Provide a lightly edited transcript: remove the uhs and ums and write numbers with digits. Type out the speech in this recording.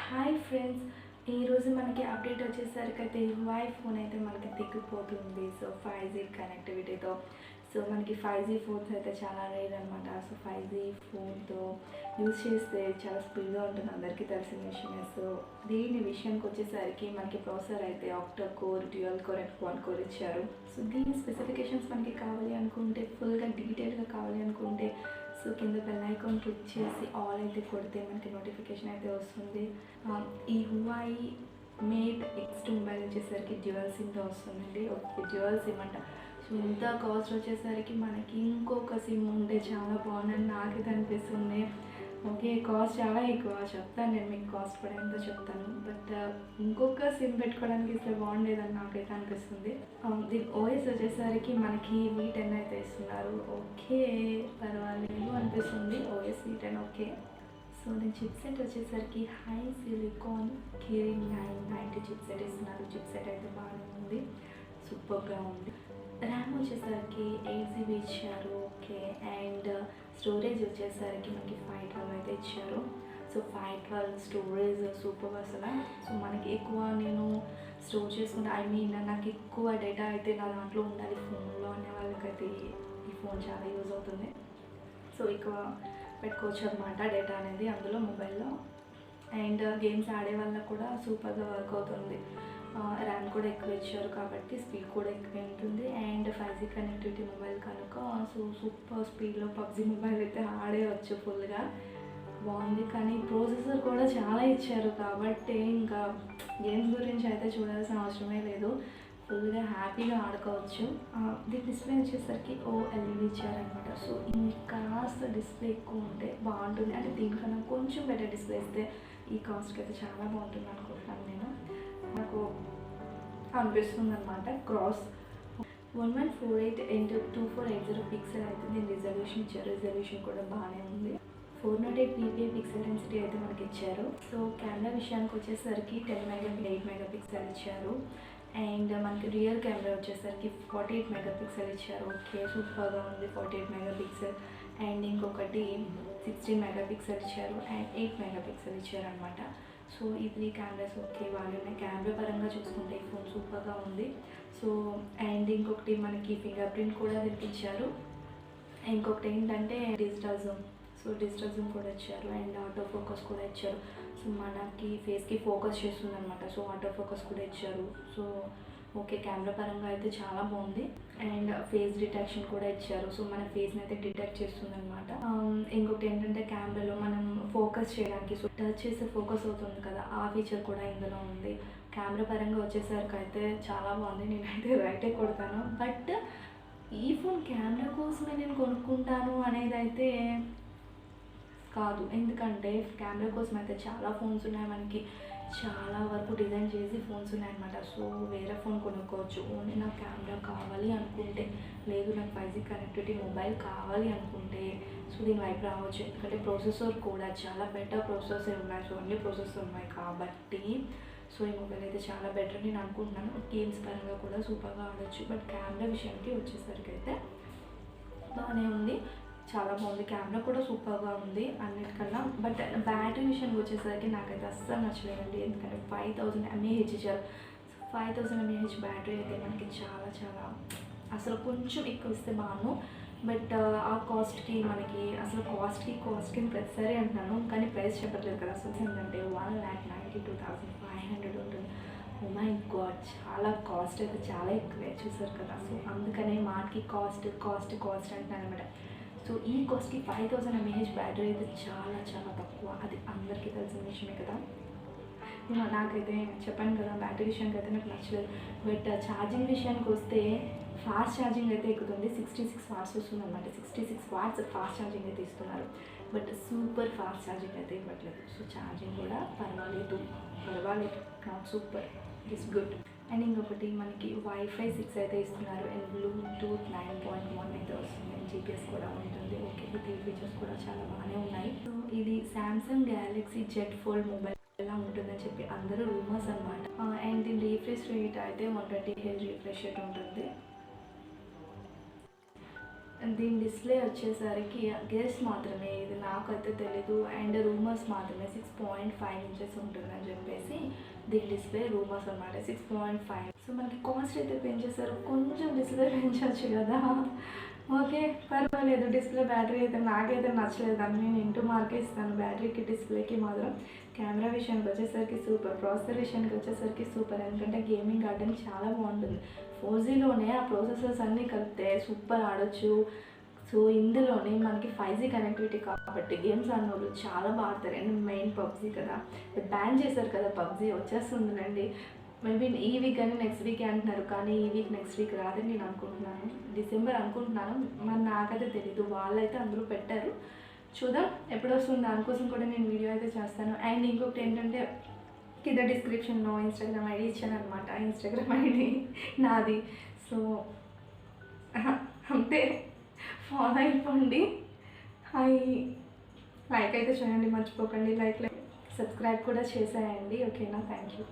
Hi friends, ఈరోజు మనకి update వచ్చేసరికి అయితే Huawei ఫోన్ అయితే మనకి దిగిపోతుంది. సో 5G కనెక్టివిటీతో మనకి 5G ఫోన్స్ అయితే చాలా రేర్ అనమాట. సో 5G ఫోన్తో యూజ్ చేస్తే చాలా స్పీడ్గా ఉంటుంది, అందరికీ తెలిసిన విషయమే. సో దీని విషయానికి వచ్చేసరికి మనకి ప్రాసెసర్ అయితే octa core, dual core and quad core ఇచ్చారు. సో దీని స్పెసిఫికేషన్స్ మనకి కావాలి అనుకుంటే, ఫుల్గా డీటెయిల్గా కావాలి అనుకుంటే సో కింద బెల్ ఐకాన్ క్లిక్ చేసి ఆల్ అయితే కొడితే మనకి నోటిఫికేషన్ అయితే వస్తుంది. ఈ Huawei మేట్ X2 మొబైల్ వచ్చేసరికి డ్యూయల్ సిమ్తో వస్తుందండి. ఓకే, డ్యూయల్ సిమ్ అంట. సో ఇంత కాస్ట్ వచ్చేసరికి మనకి ఇంకొక సిమ్ ఉంటే చాలా బాగుందని నాకైతే అనిపిస్తుంది. ఓకే, కాస్ట్ చాలా ఎక్కువ చెప్తాను, నేను మీకు కాస్ట్ కూడా ఎంతో చెప్తాను. బట్ ఇంకొక సిమ్ పెట్టుకోవడానికి ఇస్తే బాగుండేదని నాకైతే అనిపిస్తుంది. దీని ఓఎస్ వచ్చేసరికి మనకి V10 అయితే ఇస్తున్నారు. ఓకే, పర్వాలేదు అనిపిస్తుంది. OS V10 okay. సో దీని చిప్సెట్ వచ్చేసరికి హై సిలికాన్ కిరిన్ 990 చిప్సెట్ ఇస్తున్నారు. చిప్సెట్ అయితే బాగానే ఉంది, సూపర్గా ఉంది. ర్యామ్ వచ్చేసరికి 8GB ఇచ్చారు. ఓకే, అండ్ స్టోరేజ్ వచ్చేసరికి మనకి 512 అయితే ఇచ్చారు. సో 512 స్టోరేజ్ సూపర్ అసలు. సో మనకి ఎక్కువ నేను స్టోర్ చేసుకుంటే నాకు ఎక్కువ డేటా అయితే నా దాంట్లో ఉండాలి ఫోన్లో అనే వాళ్ళకైతే ఈ ఫోన్ చాలా యూజ్ అవుతుంది. సో ఎక్కువ పెట్టుకోవచ్చు అనమాట డేటా అనేది అందులో మొబైల్లో. అండ్ గేమ్స్ ఆడే వాళ్ళకు కూడా సూపర్గా వర్క్ అవుతుంది. ర్యామ్ కూడా ఎక్కువ ఇచ్చారు కాబట్టి స్పీడ్ కూడా ఎక్కువ ఉంటుంది. అండ్ 5G కనెక్టివిటీ మొబైల్ కనుక సో సూపర్ స్పీడ్లో పబ్జీ మొబైల్ అయితే ఆడేయచ్చు ఫుల్గా. బాగుంది, కానీ ప్రాసెసర్ కూడా చాలా ఇచ్చారు కాబట్టి ఇంకా గేమ్స్ గురించి అయితే చూడాల్సిన అవసరమే లేదు, ఫుల్గా హ్యాపీగా ఆడుకోవచ్చు. దీని డిస్ప్లే వచ్చేసరికి OLED ఇచ్చారనమాట. సో ఇంకాస్త డిస్ప్లే ఎక్కువ ఉంటే బాగుంటుంది, అంటే దీనికన్నా కొంచెం బెటర్ డిస్ప్లే ఇస్తే ఈ కాస్ట్కి అయితే చాలా బాగుంటుంది అనుకుంటున్నాను నేను, నాకు అనిపిస్తుంది అనమాట. క్రాస్ 1148x2480 పిక్సెల్ అయితే దీని రిజల్యూషన్ ఇచ్చారు. రిజల్యూషన్ కూడా బాగానే ఉంది. 408 ppi పిక్సెల్ డెన్సిటీ అయితే మనకి ఇచ్చారు. సో కెమెరా విషయానికి వచ్చేసరికి 8 మెగాపిక్సెల్ ఇచ్చారు. అండ్ మనకి రియల్ కెమెరా వచ్చేసరికి 48 మెగాపిక్సెల్ ఇచ్చారు. ఓకే, సూపర్గా ఉంది 48 మెగాపిక్సెల్. అండ్ ఇంకొకటి 16 మెగాపిక్సెల్ ఇచ్చారు అండ్ 8 మెగాపిక్సెల్ ఇచ్చారు అనమాట. సో ఈ 3 కెమెరాస్ ఓకే బాగానే. కెమెరా పరంగా చూసుకుంటే ఈ ఫోన్ సూపర్గా ఉంది. సో అండ్ ఇంకొకటి మనకి ఫింగర్ ప్రింట్ కూడా దీనికి ఇచ్చారు. ఇంకొకటి ఏంటంటే digital Zoom. So digital Zoom కూడా ఇచ్చారు అండ్ ఆటో ఫోకస్ కూడా ఇచ్చారు. సో మనకి ఫేస్కి ఫోకస్ చేస్తుంది అనమాట. సో ఆటో ఫోకస్ కూడా ఇచ్చారు. సో ఓకే, కెమెరా పరంగా అయితే చాలా బాగుంది. అండ్ ఫేస్ డిటెక్షన్ కూడా ఇచ్చారు. సో మన ఫేస్ని అయితే డిటెక్ట్ చేస్తుంది అనమాట. ఇంకొకటి ఏంటంటే కెమెరాలో మనం ఫోకస్ చేయడానికి సో టచ్ చేస్తే ఫోకస్ అవుతుంది కదా, ఆ ఫీచర్ కూడా ఇందులో ఉంది. కెమెరా పరంగా వచ్చేసరికి అయితే చాలా బాగుంది, నేనైతే రైటే కొడతాను. బట్ ఈ ఫోన్ కెమెరా కోసమే నేను కొనుక్కుంటాను అనేది అయితే కాదు, ఎందుకంటే కెమెరా కోసం అయితే చాలా ఫోన్స్ ఉన్నాయి, మనకి చాలా వరకు డిజైన్ చేసి ఫోన్స్ ఉన్నాయన్నమాట. సో వేరే ఫోన్ కొనుక్కోవచ్చు. ఓన్లీ నాకు కెమెరా కావాలి అనుకుంటే, లేదు నాకు 5G కనెక్టివిటీ మొబైల్ కావాలి అనుకుంటే సో దీని వైపు రావచ్చు. ఎందుకంటే ప్రాసెసర్ కూడా చాలా బెటర్ ప్రాసెసర్ ఉన్నాయి. సో అన్ని ప్రాసెసర్ ఉన్నాయి కాబట్టి సో ఈ మొబైల్ అయితే చాలా బెటర్ నేను అనుకుంటున్నాను. గేమ్స్ పరంగా కూడా సూపర్గా ఆడవచ్చు. బట్ కెమెరా విషయానికి వచ్చేసరికి అయితే బాగానే ఉంది, చాలా బాగుంది. కెమెరా కూడా సూపర్గా ఉంది అన్నిటికన్నా. బట్ బ్యాటరీ విషయానికి వచ్చేసరికి నాకైతే అస్సలు నచ్చలేదండి, ఎందుకంటే 5000 mAh ఇచ్చారు. 5000 mAh బ్యాటరీ అయితే మనకి చాలా చాలా అసలు కొంచెం ఎక్కువ ఇస్తే బాగుండు. బట్ ఆ కాస్ట్కి మనకి అసలు కాస్ట్కి ప్రతిసారి అంటున్నాను, కానీ ప్రైస్ చెప్పట్లేదు కదా. అసలు ఏంటంటే 1,92,500 ఉంటుంది. ఓ మై గాడ్, చాలా కాస్ట్ అయితే చాలా ఎక్కువే, చూసారు కదా. సో అందుకనే మాకి కాస్ట్ అంటున్నాను అనమాట. సో ఈ కాస్ట్కి 5000 mAh బ్యాటరీ అయితే చాలా చాలా తక్కువ, అది అందరికీ తెలిసిన విషయమే కదా. నాకైతే చెప్పాను కదా, బ్యాటరీ విషయానికి అయితే నాకు నచ్చలేదు. బట్ ఛార్జింగ్ విషయానికి వస్తే ఫాస్ట్ ఛార్జింగ్ అయితే ఎక్కుతుంది. 66 వాట్స్ వస్తుంది అనమాట. 66 వాట్స్ ఫాస్ట్ ఛార్జింగ్ అయితే ఇస్తున్నారు, బట్ సూపర్ ఫాస్ట్ ఛార్జింగ్ అయితే ఇవ్వట్లేదు. సో ఛార్జింగ్ కూడా పర్వాలేదు, not super, it's good. And ఇంకొకటి మనకి Wi-Fi 6 అయితే ఇస్తున్నారు అండ్ బ్లూటూత్ 9.1 అయితే వస్తుంది. GPS కూడా ఉంటుంది. ఓకే, ఈ ఫీచర్స్ కూడా చాలా బాగానే ఉన్నాయి. సో ఇది Samsung Galaxy Z fold mobile ఎలా ఉంటుందని చెప్పి అందరూ రూమర్స్ అనమాట. అండ్ దీని రీఫ్రెష్ రేట్ అయితే 120 Hz రీఫ్రెష్ రేట్ ఉంటుంది. దీని డిస్ప్లే వచ్చేసరికి గెస్ మాత్రమే, ఇది నాకైతే తెలీదు. అండ్ రూమర్స్ మాత్రమే 6.5 ఇంచెస్ ఉంటుందని చెప్పేసి దీని డిస్ప్లే రూమర్స్ అనమాట 6.5. సో మనకి కాస్ట్ అయితే పెంచేసారు, కొంచెం డిస్ప్లే పెంచవచ్చు కదా. ఓకే పర్వాలేదు. డిస్ప్లే బ్యాటరీ అయితే నాకైతే నచ్చలేదు అని నేను ఇంటూ మార్కే ఇస్తాను బ్యాటరీకి డిస్ప్లేకి మాత్రం. కెమెరా విషయానికి వచ్చేసరికి సూపర్, ప్రాసెసర్ విషయానికి వచ్చేసరికి సూపర్, ఎందుకంటే గేమింగ్ ఆడడానికి చాలా బాగుంటుంది. 4Gలోనే ఆ ప్రాసెసర్స్ అన్నీ కలిపితే సూపర్ ఆడొచ్చు. సో ఇందులోనే మనకి 5G కనెక్టివిటీ కాబట్టి గేమ్స్ ఆడినోళ్ళు చాలా బాగా ఆడతారు. అండ్ మెయిన్ పబ్జీ కదా, బ్యాన్ చేశారు కదా పబ్జీ, వచ్చేస్తుందండి మేబీ ఈ వీక్ కానీ నెక్స్ట్ వీక్ అంటున్నారు, కానీ ఈ వీక్ నెక్స్ట్ వీక్ రాదని నేను అనుకుంటున్నాను. డిసెంబర్ అనుకుంటున్నాను, మరి నాకైతే తెలీదు. వాళ్ళైతే అందరూ పెట్టారు, చూద్దాం ఎప్పుడు వస్తుంది. దానికోసం కూడా నేను వీడియో అయితే చేస్తాను. అండ్ ఇంకొకటి ఏంటంటే కింద డిస్క్రిప్షన్లో ఇన్స్టాగ్రామ్ ఐడి ఇచ్చాను అనమాట. ఇన్స్టాగ్రామ్ ఐడి నాది. సో అంతే, ఫాలో అయిపోండి. లైక్ అయితే చేయండి మర్చిపోకండి. లైక్ సబ్స్క్రైబ్ కూడా చేసేయండి. ఓకేనా, థ్యాంక్ యూ.